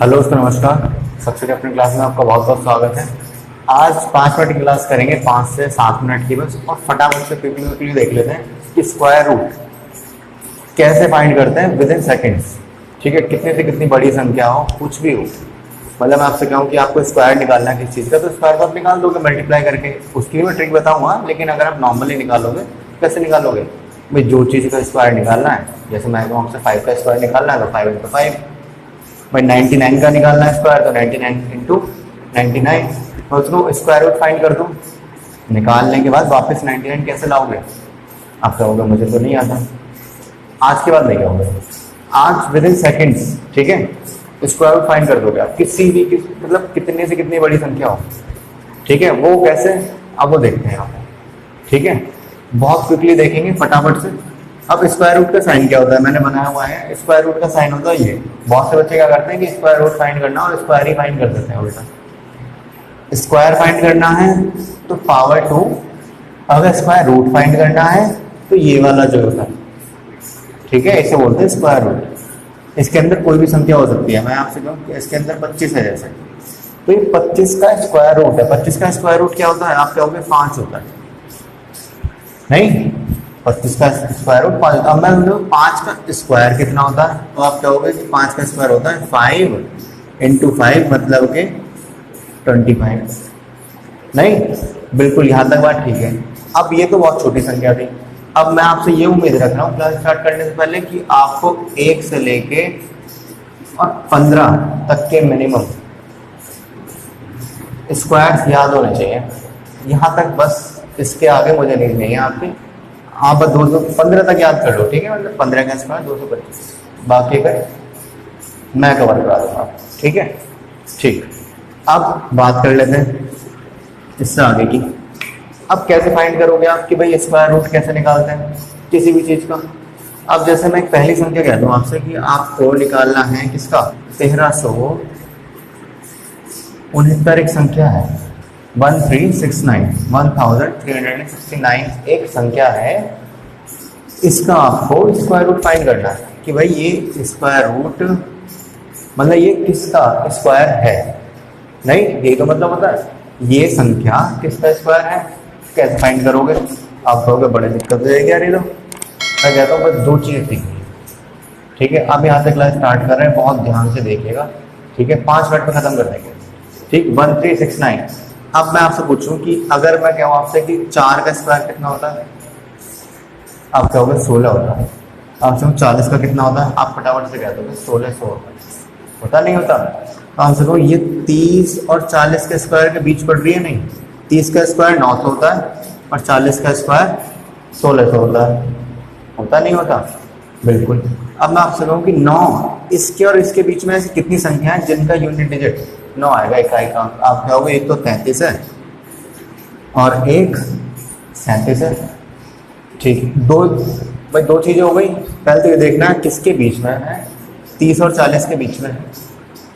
Hello दोस्तों, नमस्कार। सबसे पहले अपनी क्लास में आपका बहुत बहुत स्वागत है। आज 5 मिनट की क्लास करेंगे, 5 से 7 मिनट की बस, और फटाफट से क्विकली देख लेते हैं कि स्क्वायर रूट कैसे फाइंड करते हैं विद इन सेकेंड्स। ठीक है, कितने से कितनी बड़ी संख्या हो, कुछ भी हो, मतलब मैं आपसे कहूँ कि आपको स्क्वायर निकालना है किस चीज़ का, तो स्क्वायर को आप निकाल दोगे मल्टीप्लाई करके। उसकी भी मैं ट्रिक बताऊंगा, लेकिन अगर आप नॉर्मली निकालोगे कैसे निकालोगे भाई, जो चीज़ का स्क्वायर निकालना है, जैसे मैं कहूँ आपसे 5 का स्क्वायर निकालना है तो 5 × 5 भाई, 99 का निकालना है स्क्वायर तो 99 × 99। मैं उसको स्क्वायर रूट फाइंड कर दूँ, निकालने के बाद वापस 99 कैसे लाओगे? आप कहोगे मुझे तो नहीं आता। आज के बाद नहीं कहोगे, आज विद इन सेकेंड्स, ठीक है, स्क्वायर रूट फाइंड कर दोगे आप किसी भी मतलब कितने से कितनी बड़ी संख्या हो। ठीक है, वो कैसे, अब वो देखते हैं आप। ठीक है, बहुत क्विकली देखेंगे फटाफट से। अब स्क्वायर रूट का साइन क्या होता है, मैंने बनाया हुआ है। स्क्वायर रूट का साइन होता है ये। बहुत से बच्चे क्या करते हैं कि स्क्वायर रूट फाइंड करना और स्क्वायर ही फाइंड कर देते हैं उल्टा। स्क्वायर फाइंड करना है तो पावर 2, अगर स्क्वायर रूट फाइंड करना है तो ये वाला जो होता है, ठीक है, इसे बोलते हैं स्क्वायर रूट। इसके अंदर कोई भी संख्या हो सकती है। मैं आपसे कहूँ कि इसके अंदर 25 है जैसे, तो ये 25 का स्क्वायर रूट है। 25 का स्क्वायर रूट क्या होता है? आप कहोगे 5 होता है। नहीं, 25 का स्क्वायर रूट 5। अब मैं 5 का स्क्वायर कितना होता है, तो आप कहोगे कि 5 का स्क्वायर होता है 5 × 5, मतलब के 25। नहीं, बिल्कुल यहाँ तक बात ठीक है। अब ये तो बहुत छोटी संख्या थी। अब मैं आपसे ये उम्मीद रख रहा हूँ क्लास स्टार्ट करने से पहले कि आपको 1 से लेके और 15 तक के मिनिमम स्क्वायर्स याद होने चाहिए। यहाँ तक बस, इसके आगे मुझे नहीं चाहिए आपकी। आप बस 215 तक याद कर लो, ठीक है, मतलब 15 का स्क्वायर 225, बाकी का मैं कवर करा दूंगा। ठीक है, ठीक। अब बात कर लेते हैं इससे आगे की। अब कैसे फाइंड करोगे आप कि भाई स्क्वायर रूट कैसे निकालते हैं किसी भी चीज़ का। अब जैसे मैं एक पहली संख्या कहता हूँ आपसे कि आपको निकालना है किसका, 1369 एक संख्या है, 1369 एक संख्या है। इसका आपको स्क्वायर रूट फाइंड करना है कि भाई ये स्क्वायर रूट मतलब ये किसका स्क्वायर है। नहीं, ये तो मतलब होता है ये संख्या किसका स्क्वायर है। कैसे फाइंड करोगे? आप कहोगे बड़े दिक्कत हो जाएगी यार, ये तो मैं कहता हूँ बस 2 चीज़ थी। ठीक है, अब यहाँ से क्लास स्टार्ट कर रहे हैं, बहुत ध्यान से देखिएगा। ठीक है, 5 मिनट में खत्म कर देंगे। ठीक, 1369। अब मैं आपसे पूछूं कि अगर मैं कहूँ आपसे कि 4 का स्क्वायर कितना होता है, आप कहोगे 16 होता है। आपसे 40 का कितना होता है, आप फटाफट से कह दोगे 1600 होता नहीं होता। आपसे कहो ये 30 और 40 के स्क्वायर के बीच पड़ रही है। नहीं, 30 का स्क्वायर 900 होता है और 40 का स्क्वायर 1600 होता है। होता नहीं होता, बिल्कुल। अब मैं आपसे कहूँ कि 9 इसके और इसके बीच में ऐसी कितनी संख्या है जिनका यूनिट डिजिट 9 आएगा, इकाई का। आप कहोगे एक तो 33 है और एक 37 है। ठीक, दो चीज़ें हो गई। पहले तो ये देखना है किसके बीच में है, 30 और 40 के बीच में है।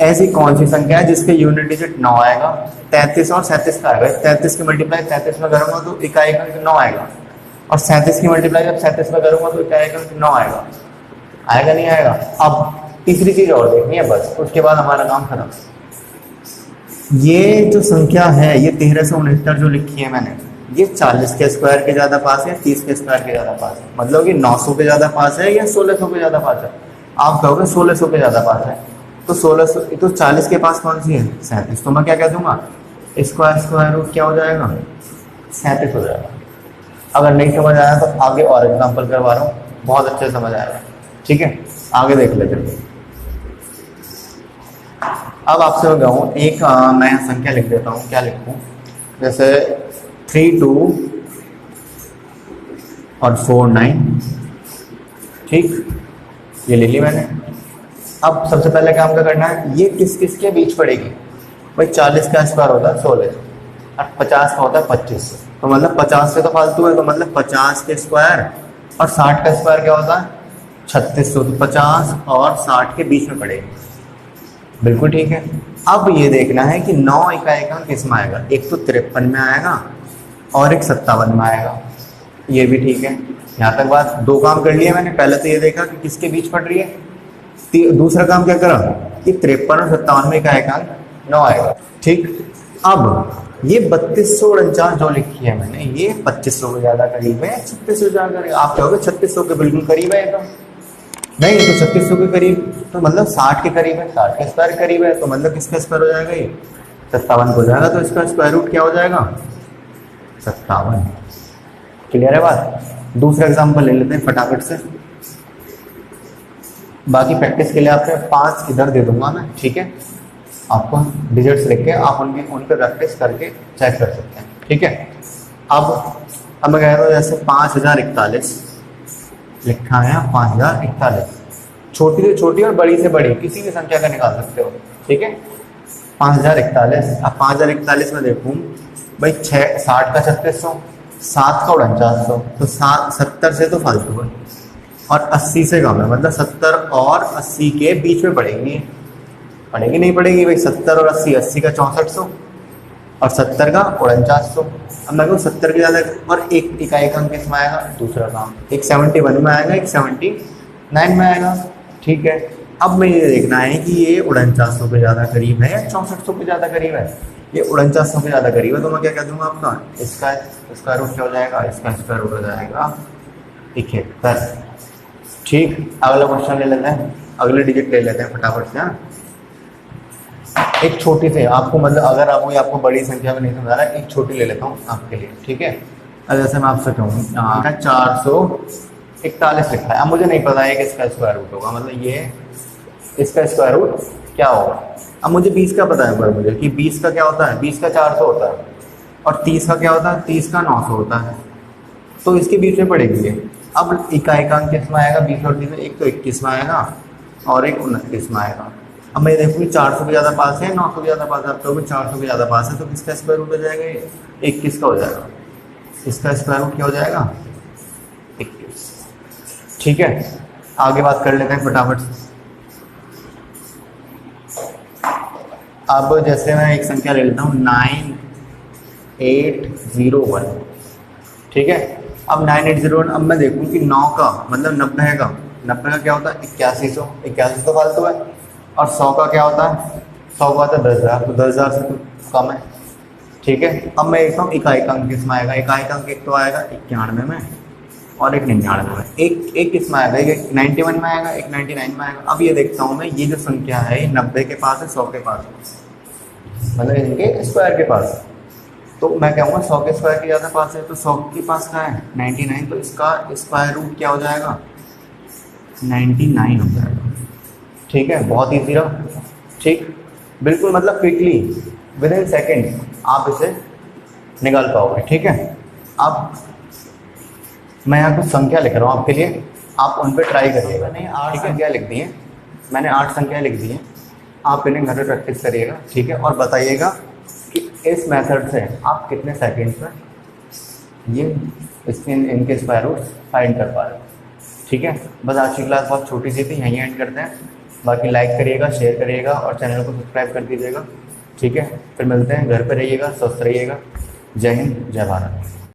ऐसी कौन सी संख्या है जिसके यूनिट डिजिट 9 आएगा? 33 और 37 का आएगा। 33 की मल्टीप्लाई 33 में करूँगा तो इकाई का 9 आएगा, और 37 की मल्टीप्लाई जब 37 में करूँगा तो इकाई का 9 आएगा। आएगा नहीं आएगा? अब तीसरी चीज़ और देखनी है, बस उसके बाद हमारा काम खत्म। ये जो संख्या है, ये 1369 जो लिखी है मैंने, ये 40 के स्क्वायर के ज़्यादा पास है, 30 के स्क्वायर के ज़्यादा पास है। मतलब कि 900 के ज़्यादा पास है या 1600 के ज़्यादा पास है। आप कहोगे 1600 के ज़्यादा पास है, तो 1600 तो 40 के पास कौन सी है, 37। तो मैं क्या कह दूंगा, स्क्वायर रूट क्या हो जाएगा, 37 हो जाएगा। अगर नहीं समझ आया तो आगे और एग्जाम्पल करवा रहा हूँ, बहुत अच्छे से समझ आएगा। ठीक है, आगे देख लेते हैं। अब आपसे मैं कहूँ एक मैं संख्या लिख देता हूँ। क्या लिखूँ, जैसे 3, 2 और 4, 9। ठीक, ये ले ली मैंने। अब सबसे पहले काम क्या करना है, ये किस किस के बीच पड़ेगी भाई। 40 का स्क्वायर होता है 16 और 50 का होता है 25, तो मतलब 50 से तो फालतू है, तो मतलब 50 के स्क्वायर और 60 का स्क्वायर क्या होता है 3600। तो 50 और 60 के बीच में पड़ेगी, बिल्कुल ठीक है। अब ये देखना है कि 9 इकाई का किस में आएगा, एक तो 53 में आएगा और एक 57 में आएगा। ये भी ठीक है, यहाँ तक बात। 2 काम कर लिए मैंने। पहले तो ये देखा कि किसके बीच पड़ रही है, दूसरा काम क्या करा कि 53 और 57 में इकाई अंक 9 आएगा। ठीक, अब ये 3249 जो लिखी है मैंने, ये 2500 के ज्यादा करीब है, 3600 ज्यादा करीब। आप कहोगे 3600 के बिल्कुल करीब है एकदम, नहीं तो 3600 के करीब तो मतलब 60 के करीब है, 60 के स्क्वायर करीब है, तो मतलब किसका स्क्वायर हो जाएगा, ये 57 हो जाएगा। तो इसका स्क्वायर रूट क्या हो जाएगा, 57। क्लियर है बात। दूसरा एग्जांपल ले लेते हैं फटाफट से, बाकी प्रैक्टिस के लिए आपने 5 इधर दे दूंगा मैं, ठीक है। आपको डिजिट्स लिख के आप उन पर प्रैक्टिस करके चेक कर सकते हैं, ठीक है। अब मैं कह रहा हूँ जैसे 5041 लिखा है, 5041, छोटी से छोटी और बड़ी से बड़ी किसी भी संख्या का निकाल सकते हो, ठीक है। 5041, अब 5041 में देखूँ भाई 60 का 3600, 7 का 4900, तो 70 से तो फालतू है और 80 से कम है, मतलब 70 और 80 के बीच में पड़ेगी नहीं पड़ेगी भाई। 70 और 80, 80 का 6400 और 70 का 4900। अब मैं कहूँ 70 के ज़्यादा और एक इकाई का अंक किसमें आएगा, दूसरा काम, एक 71 में आएगा, एक 79 में आएगा, ठीक है। अब मैं ये देखना है कि ये 4900 के ज़्यादा करीब है या 6400 के ज़्यादा करीब है। ये 4900 के ज़्यादा करीब है, तो मैं क्या कह दूँगा आपका, इसका स्क्वायर रूट क्या हो जाएगा, इसका स्क्वायर रूट हो जाएगा 71। ठीक, अगला क्वेश्चन ले लेते हैं, अगले डिजिट ले लेते हैं फटाफट से। हाँ, एक छोटी से आपको, मतलब अगर आपको बड़ी संख्या में नहीं समझा रहा, एक छोटी ले लेता हूँ आपके लिए, ठीक है। अब जैसे मैं आपसे कहूँ 441 लिखा है, अब मुझे नहीं पता है कि इसका स्क्वायर रूट होगा, मतलब ये इसका स्क्वायर रूट क्या होगा। अब मुझे 20 का पता है, पर मुझे कि 20 का क्या होता है, 20 का 400 होता है, और 30 का क्या होता है, 30 का 900 होता है, तो इसके बीच में पड़ेगी ये। अब इकाई का अंक किसमें आएगा, 20 और 30 में, एक तो 21 में आएगा और एक 29 में आएगा। अब मैं देखूँ 400 के ज़्यादा पास है, 900 के ज़्यादा पास है, अब तो 400 के ज़्यादा पास है, तो किसका स्क्वायर रूट हो जाएगा, ये 21 का हो जाएगा। इसका स्क्वायर रूट क्या हो जाएगा, 21। ठीक है, आगे बात कर लेते हैं फटाफट से। अब जैसे मैं एक संख्या ले लेता हूँ 9801, ठीक है। अब 9801, अब मैं देखूँ कि 9 का मतलब 90 का, 90 का क्या होता है 8100, 8100 तो फालतू है, और 100 का क्या होता है, 100 का होता है 10,000, तो 10,000 से तो कम है, ठीक है। अब मैं देखता हूँ इकाई का अंक किसमें आएगा, इकाई का अंक एक तो आएगा 91 में और एक 99 में, एक किसमें आएगा, एक 91 में आएगा, एक 99 में आएगा। अब ये देखता हूँ मैं, ये जो संख्या है 90 के पास है, 100 के पास है, मतलब इनके स्क्वायर के पास है, तो मैं कहूँगा 100 के स्क्वायर के ज़्यादा पास है, तो 100 के पास का है 99, तो इसका स्क्वायर रूट क्या हो जाएगा, 99 हो जाएगा। ठीक है, बहुत ईजी रहा, ठीक, बिल्कुल मतलब क्विकली विद इन सेकेंड आप इसे निकाल पाओगे, ठीक है। अब मैं यहाँ कुछ संख्या लिख रहा हूँ आपके लिए, आप उन पर ट्राई करिएगा। नहीं, 8 संख्या लिख दी है मैंने, 8 संख्या लिख दी है, आप इन्हें घर में प्रैक्टिस करिएगा, ठीक है, और बताइएगा कि इस मेथड से आप कितने सेकंड्स में ये इनके स्क्वायर रूट फाइंड कर पा रहे हो, ठीक है। बस आज की क्लास बहुत छोटी सी थी, यहीं एंड करते हैं। बाकी लाइक करिएगा, शेयर करिएगा और चैनल को सब्सक्राइब कर दीजिएगा, ठीक है। फिर मिलते हैं, घर पर रहिएगा, स्वस्थ रहिएगा। जय हिंद, जय भारत।